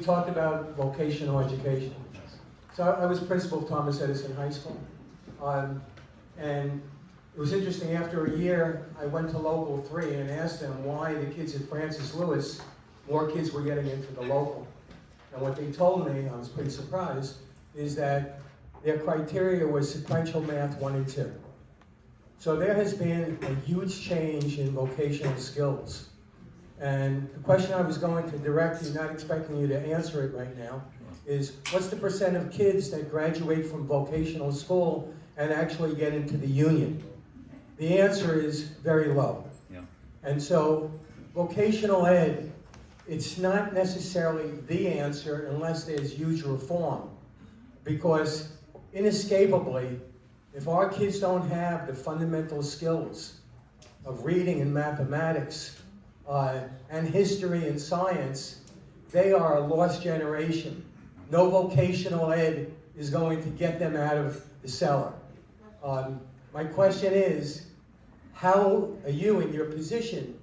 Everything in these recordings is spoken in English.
talked about vocational education. So I was principal of Thomas Edison High School. And it was interesting, after a year, I went to Local 3 and asked them why the kids at Francis Lewis, more kids were getting into the local. And what they told me, I was pretty surprised, is that their criteria was sequential math 1 and 2. So there has been a huge change in vocational skills. And the question I was going to direct you, not expecting you to answer it right now, is what's the percent of kids that graduate from vocational school and actually get into the union? The answer is very low. Yeah. And so vocational ed, it's not necessarily the answer unless there's huge reform. Because inescapably, if our kids don't have the fundamental skills of reading and mathematics and history and science, they are a lost generation. No vocational ed is going to get them out of the cellar. My question is, how are you in your position?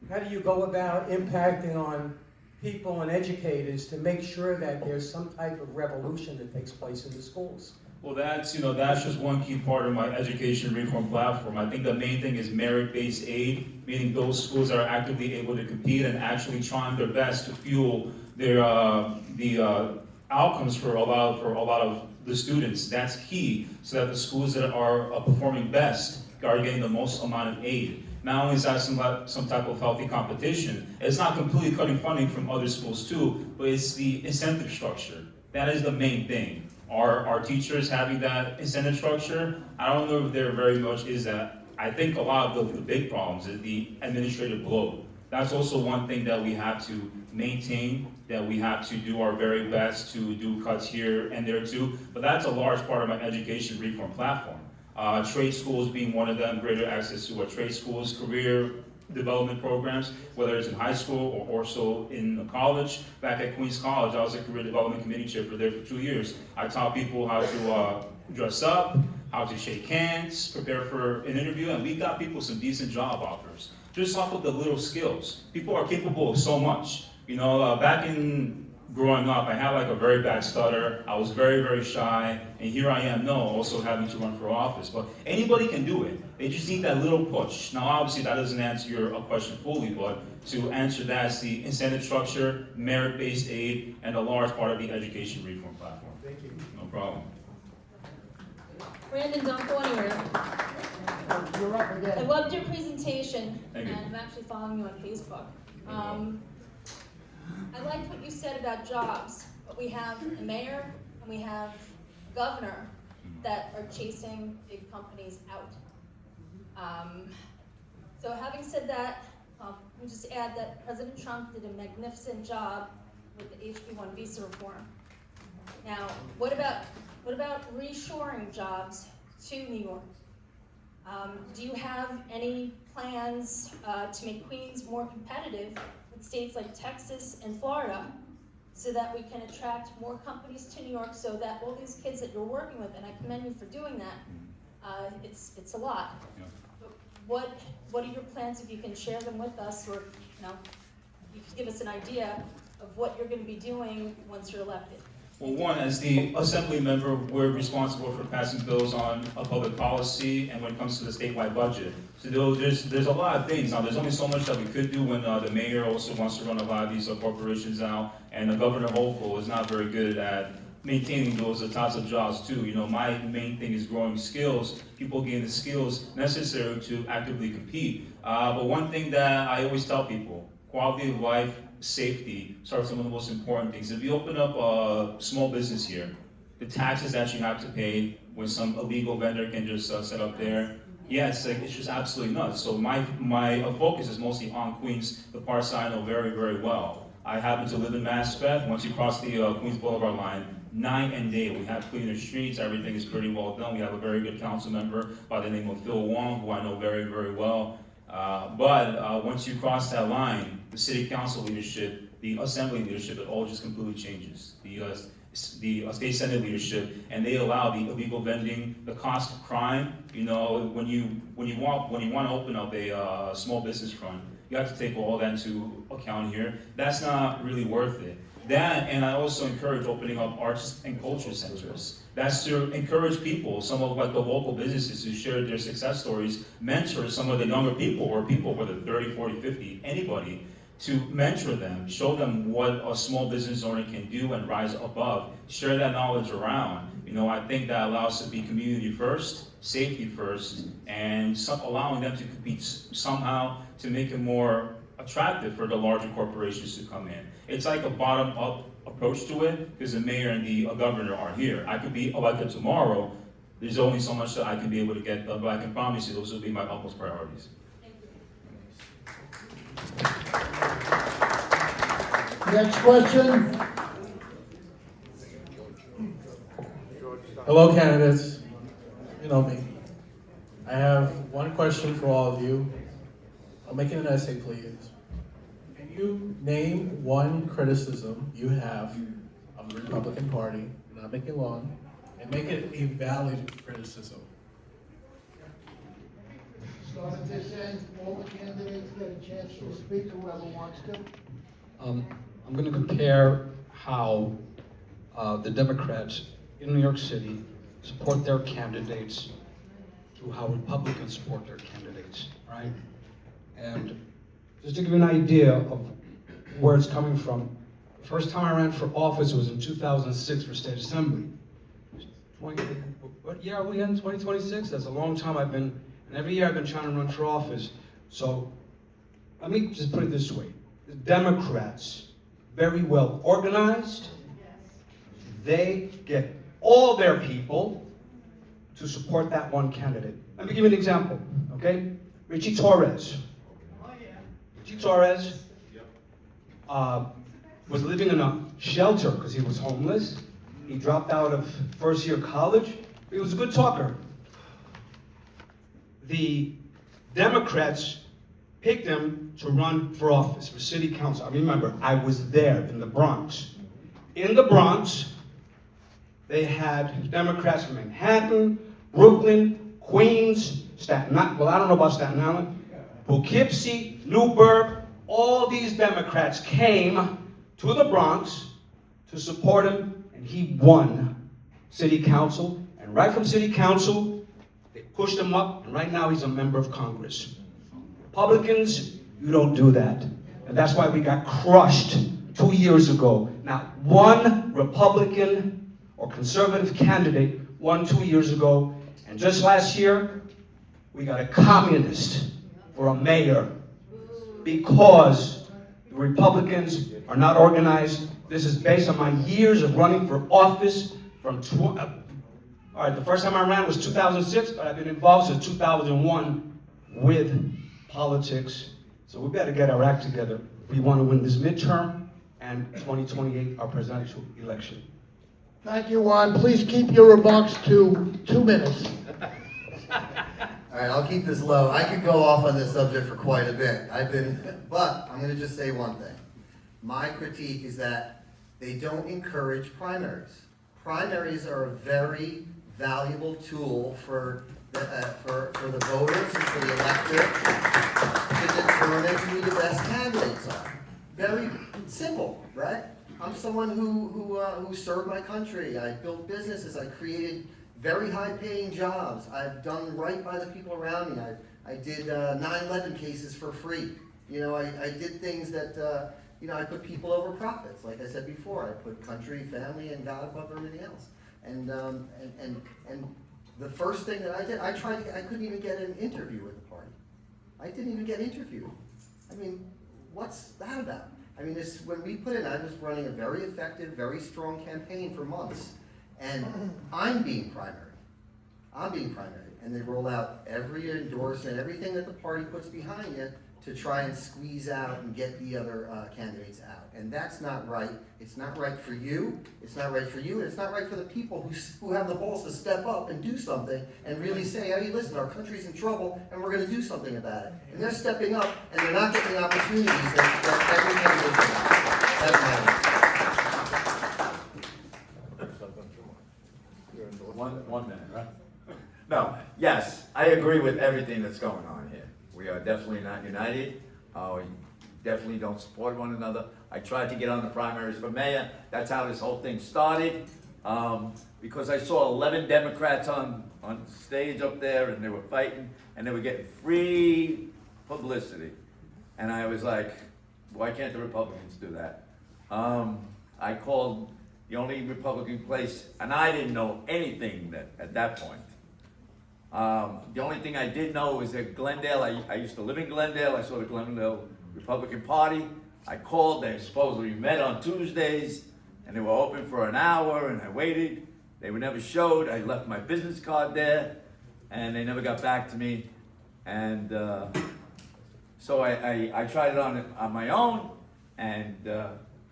How do you go about impacting on people and educators to make sure that there's some type of revolution that takes place in the schools? Well, that's just one key part of my education reform platform. I think the main thing is merit-based aid, meaning those schools that are actively able to compete and actually trying their best to fuel their outcomes for a lot of the students. That's key, so that the schools that are performing best are getting the most amount of aid. Not only is that some type of healthy competition, it's not completely cutting funding from other schools too, but it's the incentive structure. That is the main thing. Are teachers having that incentive structure? I don't know if there very much is that. I think a lot of the big problems is the administrative bloat. That's also one thing that we have to maintain, that we have to do our very best to do cuts here and there too, but that's a large part of my education reform platform. Trade schools being one of them, greater access to trade schools, career development programs, whether it's in high school or also in college. Back at Queens College, I was a career development committee chair for 2 years. I taught people how to dress up, how to shake hands, prepare for an interview, and we got people some decent job offers. Just off of the little skills. People are capable of so much. Back in growing up, I had like a very bad stutter. I was very, very shy, and here I am now also having to run for office. But anybody can do it. They just need that little push. Now, obviously, that doesn't answer your question fully, but to answer that, it's the incentive structure, merit-based aid, and a large part of the education reform platform. Thank you. No problem. Brandon, don't go anywhere. You're up I again. loved your presentation, Thank you. and I'm actually following you on Facebook. I liked what you said about jobs, but we have a mayor and we have a governor that are chasing big companies out. So having said that, let me just add that President Trump did a magnificent job with the HB1 visa reform. Now, what about reshoring jobs to New York? Do you have any plans to make Queens more competitive with states like Texas and Florida so that we can attract more companies to New York, so that all these kids that you're working with, and I commend you for doing that, it's a lot. Yeah. But what are your plans, if you can share them with us, or you can give us an idea of what you're going to be doing once you're elected? Well, one, as the assembly member, we're responsible for passing bills on a public policy and when it comes to the statewide budget. So there's a lot of things. Now, there's only so much that we could do when the mayor also wants to run a lot of these corporations out, and the governor Hochul is not very good at maintaining those types of jobs too. My main thing is growing skills, people gain the skills necessary to actively compete. But one thing that I always tell people, quality of life, safety are some of the most important things. If you open up a small business here, the taxes that you have to pay when some illegal vendor can just set up there, it's just absolutely nuts. So my focus is mostly on Queens, the parts I know very, very well. I happen to live in Maspeth. Once you cross the Queens Boulevard line, night and day, we have cleaner streets, everything is pretty well done. We have a very good council member by the name of Phil Wong, who I know very, very well. But once you cross that line, the city council leadership, the assembly leadership, it all just completely changes. The state senate leadership, and they allow the illegal vending, the cost of crime. When you want to open up a small business front, you have to take all that into account here. That's not really worth it. That, and I also encourage opening up arts and culture centers. That's to encourage people, some of like the local businesses who share their success stories, mentor some of the younger people, or people whether 30, 40, 50, anybody, to mentor them, show them what a small business owner can do and rise above, share that knowledge around. You know, I think that allows us to be community first, safety first, and allowing them to compete somehow to make it more attractive for the larger corporations to come in. It's like a bottom-up approach to it, because the mayor and the governor are here. I could be elected tomorrow, there's only so much that I can be able to get done, but I can promise you those will be my utmost priorities. Next question. Hello, candidates. You know me. I have one question for all of you. I'll make it an essay, please. Can you name one criticism you have of the Republican Party, do not make it long, and make it a valid criticism? Start at this end, all the candidates get a chance to speak, whoever wants to. I'm going to compare how the Democrats in New York City support their candidates to how Republicans support their candidates, right? And just to give you an idea of where it's coming from, the first time I ran for office was in 2006 for state assembly. What year are we in? 2026? That's a long time I've been, and every year I've been trying to run for office. So let me just put it this way. The Democrats, very well organized, they get all their people to support that one candidate. Let me give you an example, okay? Richie Torres. Richie Torres was living in a shelter because he was homeless. He dropped out of first year college. He was a good talker. The Democrats picked him to run for office, for city council. I remember, I was there in the Bronx. In the Bronx, they had Democrats from Manhattan, Brooklyn, Queens, Staten Island, well, I don't know about Staten Island, Poughkeepsie, Newburgh, all these Democrats came to the Bronx to support him, and he won city council. And right from city council, they pushed him up, and right now he's a member of Congress. Republicans, you don't do that. And that's why we got crushed 2 years ago. Not one Republican or conservative candidate won 2 years ago. And just last year, we got a communist for a mayor because the Republicans are not organized. This is based on my years of running for office from all right, the first time I ran was 2006, but I've been involved since 2001 with politics. So we better get our act together if we want to win this midterm and 2028, our presidential election. Thank you, Juan. Please keep your remarks to 2 minutes. All right, I'll keep this low. I could go off on this subject for quite a bit. But I'm going to just say one thing. My critique is that they don't encourage primaries. Primaries are a very valuable tool for the voters and for the electorate to determine who the best candidates are. Very simple, right? I'm someone who served my country. I built businesses. I created very high-paying jobs. I've done right by the people around me. I did 9/11 cases for free. You know, I did things that I put people over profits. Like I said before, I put country, family, and God above everything else. And the first thing that I did, I couldn't even get an interview with the party. I didn't even get interviewed. I mean, what's that about? I mean, when we put in, I was running a very effective, very strong campaign for months, and I'm being primary. And they roll out every endorsement, everything that the party puts behind you to try and squeeze out and get the other candidates out. And that's not right. It's not right for you. It's not right for you. And it's not right for the people who have the balls to step up and do something and really say, hey, listen, our country's in trouble and we're going to do something about it. And they're stepping up and they're not getting the opportunities that every candidate should have. One minute, right? No, yes, I agree with everything that's going on here. We are definitely not united. definitely don't support one another. I tried to get on the primaries for mayor, that's how this whole thing started. Because I saw 11 Democrats on stage up there, and they were fighting, and they were getting free publicity. And I was like, why can't the Republicans do that? I called the only Republican place, and I didn't know anything at that point. The only thing I did know was that Glendale, I used to live in Glendale, I saw the Glendale Republican Party. I called, they supposedly met on Tuesdays, and they were open for an hour, and I waited. They were never showed. I left my business card there, and they never got back to me. And so I tried it on my own, and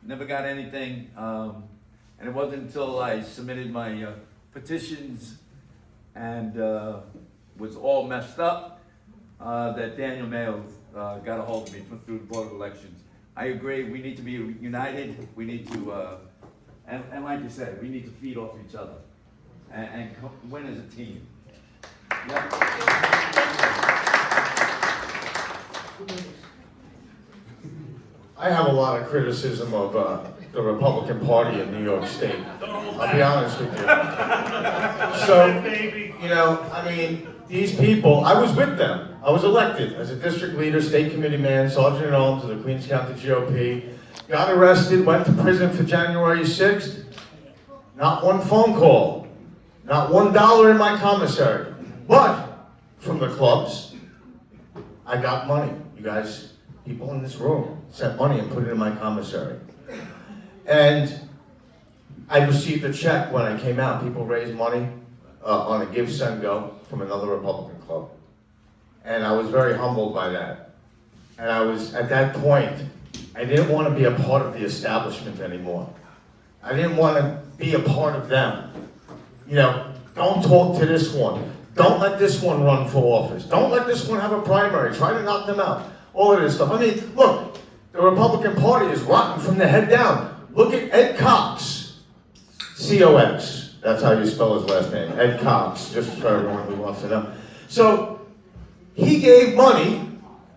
never got anything. And it wasn't until I submitted my petitions and was all messed up that Daniel Mayo got a hold of me through the Board of Elections. I agree, we need to be united, we need to, and like you said, we need to feed off each other and win as a team. I have a lot of criticism of the Republican Party in New York State. I'll be honest with you. So, you know, I mean, these people, I was with them. I was elected as a district leader, state committee man, sergeant at arms of the Queens County GOP. Got arrested, went to prison for January 6th. Not one phone call. Not $1 in my commissary. But from the clubs, I got money. You guys, people in this room, sent money and put it in my commissary. And I received a check when I came out. People raised money on a Give, Send, Go from another Republican club. And I was very humbled by that. And I was, at that point, I didn't want to be a part of the establishment anymore. I didn't want to be a part of them. You know, don't talk to this one. Don't let this one run for office. Don't let this one have a primary. Try to knock them out. All of this stuff. I mean, look, the Republican Party is rotten from the head down. Look at Ed Cox. C-O-X. That's how you spell his last name. Ed Cox, just for everyone who wants to know. So, he gave money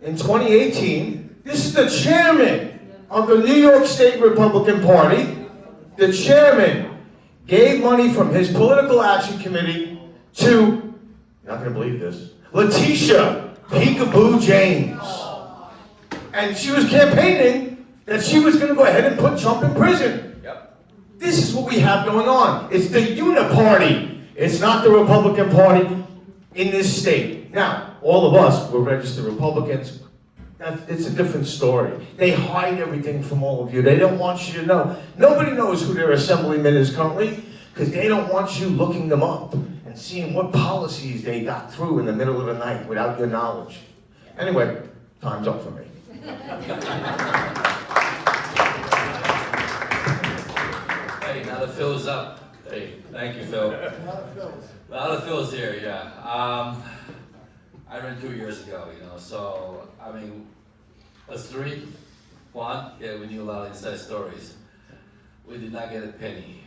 in 2018. This is the chairman of the New York State Republican Party. The chairman gave money from his political action committee to, you're not going to believe this, Letitia Peekaboo James. And she was campaigning that she was going to go ahead and put Trump in prison. Yep. This is what we have going on. It's the uniparty. It's not the Republican Party in this state. Now, all of us, we're registered Republicans. It's a different story. They hide everything from all of you. They don't want you to know. Nobody knows who their assemblyman is currently because they don't want you looking them up and seeing what policies they got through in the middle of the night without your knowledge. Anyway, time's up for me. Hey, now the fill is up. Hey, thank you, Phil. A lot of Phil's here, yeah. I ran 2 years ago, you know, so, I mean, us three, one, yeah, we knew a lot of inside stories. We did not get a penny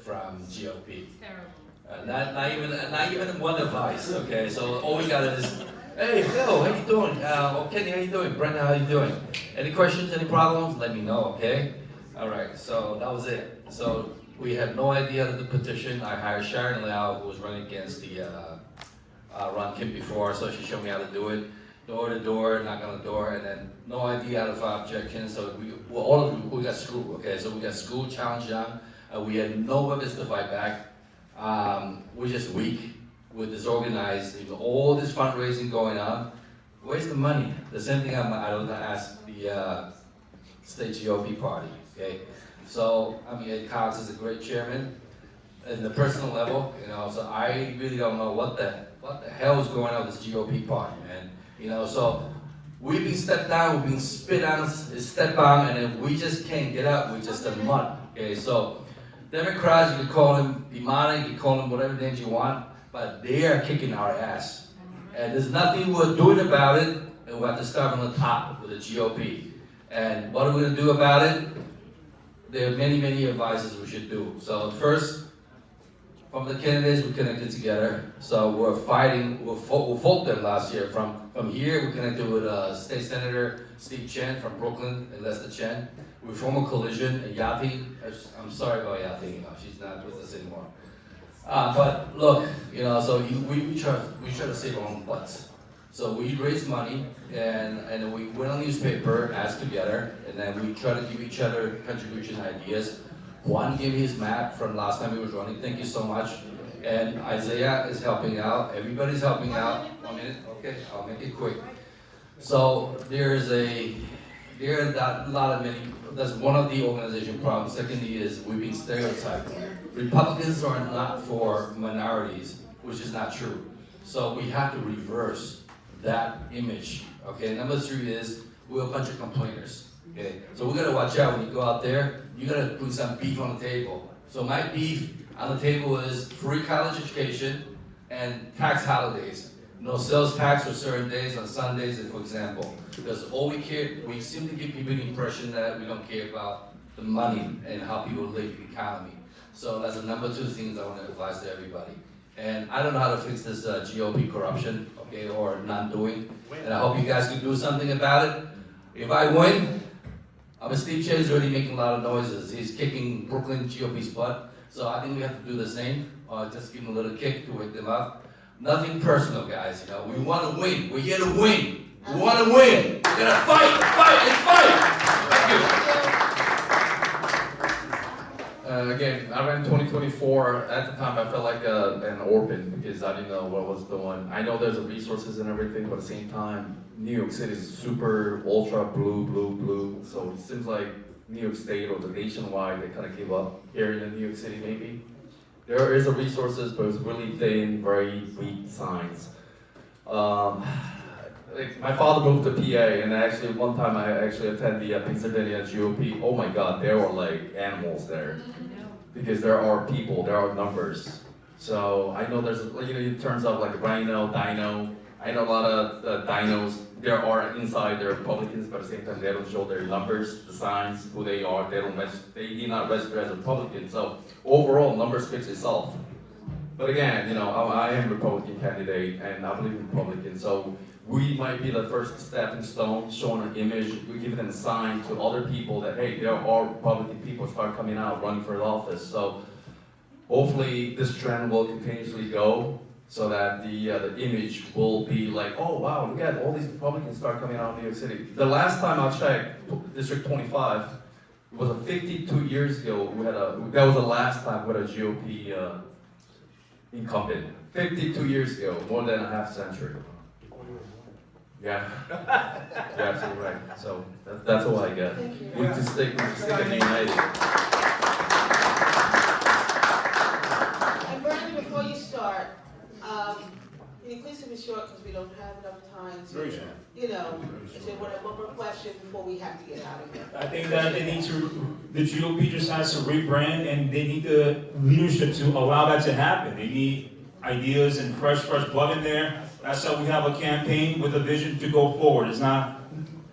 from GOP. Terrible. Not even one advice, okay? So all we got is, hey, Phil, how you doing? Kenny, how you doing? Brenda, how you doing? Any questions, any problems? Let me know, okay? All right, so that was it. So we had no idea of the petition. I hired Sharon Leal, who was running against the Ron Kim before, so she showed me how to do it. Door to door, knock on the door, and then no idea how to file objections. So we got screwed, okay? So we got school challenge down. We had no weapons to fight back. We're just weak. We're disorganized. There's all this fundraising going on. Where's the money? The same thing I don't ask the state GOP party, okay? So, I mean, Ed Cox is a great chairman in the personal level, you know, so I really don't know what the hell is going on with this GOP party, man. You know, so we've been stepped down, we've been spit on, stepped on, and then we just can't get up. We're just in mud, okay? So, Democrats, you can call them demonic, you can call them whatever names you want, but they are kicking our ass. And there's nothing we're doing about it, and we have to start on the top with the GOP. And what are we gonna do about it? There are many, many advices we should do. So first, from the candidates, we connected together. So we're fighting, we voted them last year. From here, we connected with State Senator Steve Chen from Brooklyn and Lester Chen. We formed a coalition, and Yati, I'm sorry about Yati, you know, she's not with us anymore. But look, you know, so we try to save our own butts. So we raised money, and we went on newspaper, asked together, and then we try to give each other contribution ideas. Juan gave me his map from last time he was running, thank you so much. And Isaiah is helping out, everybody's helping out. 1 minute, okay, I'll make it quick. So that's one of the organization problems. Secondly is we've been stereotyped. Republicans are not for minorities, which is not true. So we have to reverse that image, okay? Number 3 is we're a bunch of complainers, okay? So we gotta watch out when you go out there, you gotta bring some beef on the table. So my beef on the table is free college education and tax holidays. No sales tax for certain days on Sundays, for example. Because all we seem to give people the impression that we don't care about the money and how people live in the economy. So that's the number 2 things I want to advise to everybody. And I don't know how to fix this GOP corruption, okay, or non-doing. And I hope you guys can do something about it. If I win, Steve Chen is already making a lot of noises. He's kicking Brooklyn GOP's butt. So I think we have to do the same, just give them a little kick to wake them up. Nothing personal, guys, you know. We want to win. We're here to win. We want to win. We're going to fight, and fight. Thank you. Again, I ran 2024. At the time, I felt like an orphan because I didn't know what was going. I know there's resources and everything, but at the same time, New York City is super ultra blue. So it seems like New York State or the nationwide, they kind of give up here in New York City, maybe. There is a resources, but it's really thin, very weak signs. Like my father moved to PA, and actually one time I actually attended the Pennsylvania GOP. Oh my God, there were like animals there, because there are people, there are numbers. So I know there's, you know, it turns out like a rhino, dino. I know a lot of dinos. There are inside they're Republicans, but at the same time they don't show their numbers, the signs, who they are. They don't register. They do not register as a Republican. So overall, numbers speaks itself. But again, you know, I am a Republican candidate, and I believe in Republicans. So we might be the first stepping stone, showing an image. We give them a sign to other people that hey, there are Republican people start coming out, running for office. So hopefully this trend will continuously go, so that the image will be like, oh wow, look at all these Republicans start coming out of New York City. The last time I checked, District 25, it was 52 years ago. That was the last time we had a GOP incumbent. 52 years ago, more than a half century. Yeah, you're absolutely right. So that's all I get. We just stick and united. And Bernie, before you start, can you please keep it short because we don't have enough time to, you know, is there one more question before we have to get out of here? I think that the GOP just has to rebrand, and they need the leadership to allow that to happen. They need ideas and fresh blood in there. That's how we have a campaign with a vision to go forward. It's not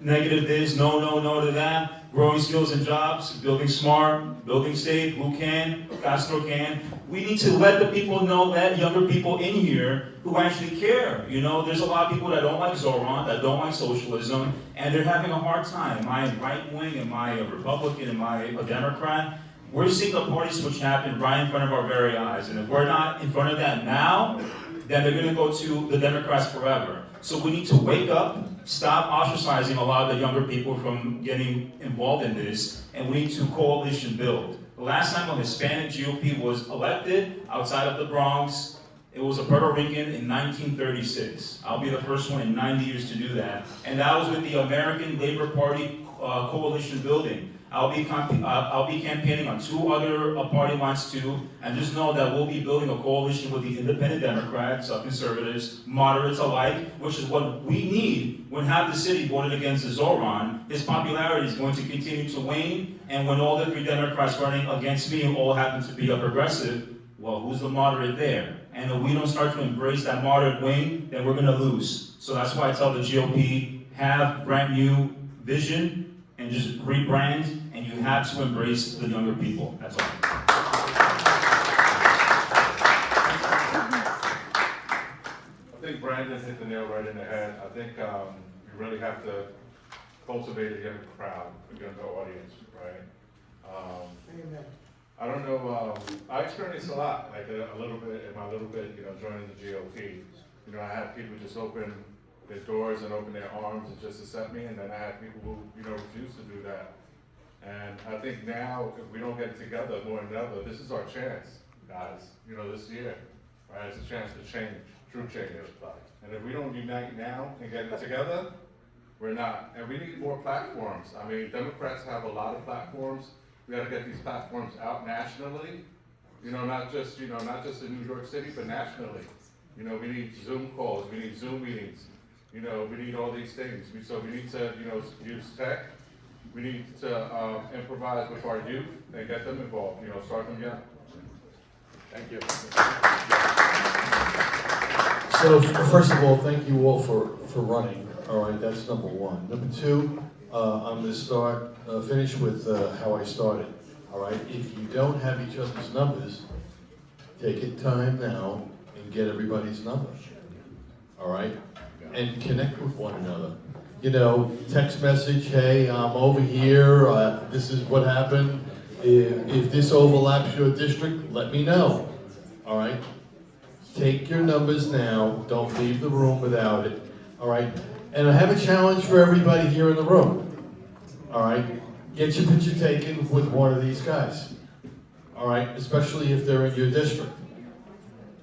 negative this, no to that. Growing skills and jobs, building smart, building safe, who can, Castro can. We need to let the people know that, younger people in here, who actually care. You know, there's a lot of people that don't like Zoran, that don't like socialism, and they're having a hard time. Am I right wing? Am I a Republican? Am I a Democrat? We're seeing a party switch happen right in front of our very eyes. And if we're not in front of that now, then they're going to go to the Democrats forever. So we need to wake up, stop ostracizing a lot of the younger people from getting involved in this, and we need to coalition build. The last time a Hispanic GOP was elected outside of the Bronx, it was a Puerto Rican in 1936. I'll be the first one in 90 years to do that. And that was with the American Labor Party coalition building. I'll be campaigning on 2 other party lines too, and just know that we'll be building a coalition with the independent Democrats, conservatives, moderates alike, which is what we need when half the city voted against Zoran. His popularity is going to continue to wane, and when all the 3 Democrats running against me all happen to be a progressive, well, who's the moderate there? And if we don't start to embrace that moderate wing, then we're gonna lose. So that's why I tell the GOP, have brand new vision, and just rebrand, and you have to embrace the younger people. That's all. Brandon hit the nail right in the head. I think you really have to cultivate a young crowd, a younger audience, right? Amen. I don't know, I experienced a lot, like a little bit, in my little bit, joining the GOP. I had people just open their doors and open their arms and just accept me, and then I had people who, refused to do that. And I think now, if we don't get together more than ever, this is our chance, guys, this year, right? It's a chance to change, true change. And if we don't unite now and get it together, we're not. And we need more platforms. I mean, Democrats have a lot of platforms. We gotta get these platforms out nationally, not just in New York City, but nationally. We need Zoom calls, we need Zoom meetings, we need all these things. So we need to, use tech. We need to improvise with our youth and get them involved, start them young. Thank you. So, first of all, thank you all for running, all right, that's number one. Number two, I'm gonna finish with how I started, all right? If you don't have each other's numbers, take it time now and get everybody's numbers, all right? And connect with one another. Text message, hey, I'm over here, this is what happened. If this overlaps your district, let me know, all right? Take your numbers now, don't leave the room without it, all right? And I have a challenge for everybody here in the room, all right? Get your picture taken with one of these guys, all right? Especially if they're in your district,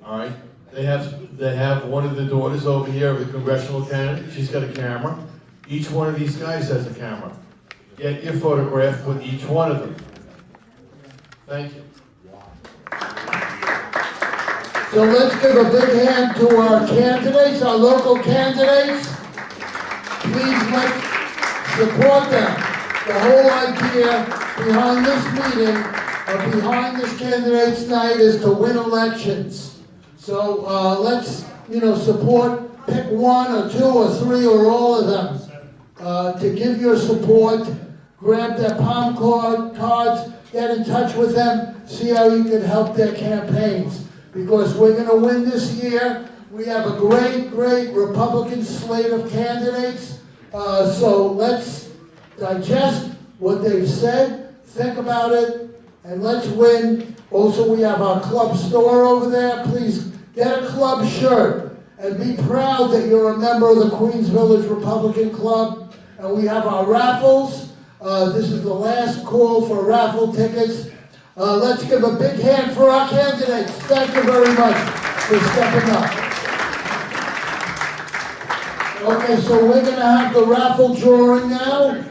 all right? They have one of the daughters over here of the congressional candidate, she's got a camera. Each one of these guys has a camera. Get your photograph with each one of them. Thank you. So let's give a big hand to our candidates, our local candidates. Please let's support them. The whole idea behind this meeting, or behind this candidates night, is to win elections. So let's, support, pick one or two or three or all of them to give your support. Grab their palm cards, get in touch with them, see how you can help their campaigns. Because we're going to win this year. We have a great, great Republican slate of candidates. So let's digest what they've said, think about it, and let's win. Also, we have our club store over there. Please get a club shirt and be proud that you're a member of the Queens Village Republican Club. And we have our raffles. This is the last call for raffle tickets. Let's give a big hand for our candidates. Thank you very much for stepping up. Okay, so we're going to have the raffle drawing now.